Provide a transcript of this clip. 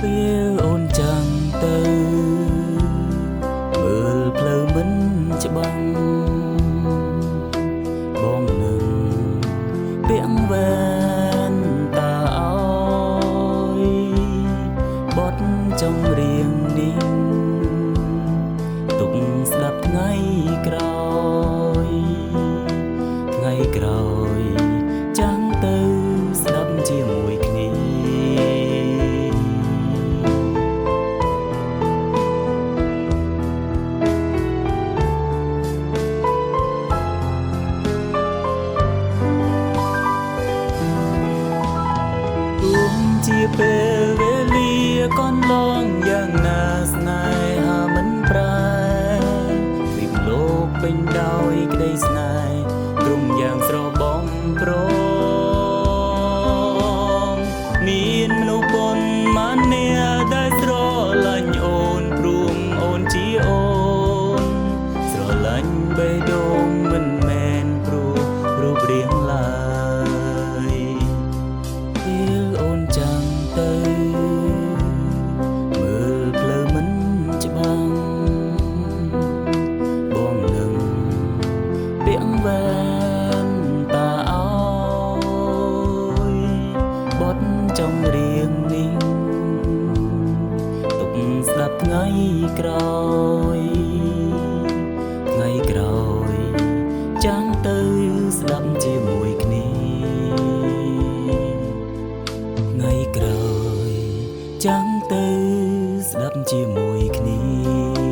ពេលអូនចាំងទៅមើលផ្លូវមិនច្បាំងបងនឹងពាក់វ៉ែនតាអើយបត់ចម្រៀងនេះទុកស្ដាប់ថ្ងៃក្រោយថ្ងៃក្រោយចាំងទៅស្ដាប់ជាមួយគ្នាជាពេលវេលាកន្លងយ៉ាងណាស្នេហាមិនប្រែវិបលោកពេញដោយក្តីស្នេហ៍ទ្រង់យ៉ាងស្របំប្រងមានមនុស្សប៉ុន្មានអ្នកដែលស្រឡាញ់អូនព្រមអូនជាអូនស្រឡាញ់បេះដូងមិនមែនព្រោះរូបរាងឡើយពេលអូនចាំងទៅមើលផ្លូវមិនច្បាំងបងនឹងពាក់វ៉ែនតាអើយបត់ចម្រៀងនេះទុកស្ដាប់ថ្ងៃក្រោយថ្ងៃក្រោយចាំងទៅស្ដាប់ជាមួយគ្នាថ្ងៃក្រោយចាំងទៅស្ដាប់ជាមួយគ្នា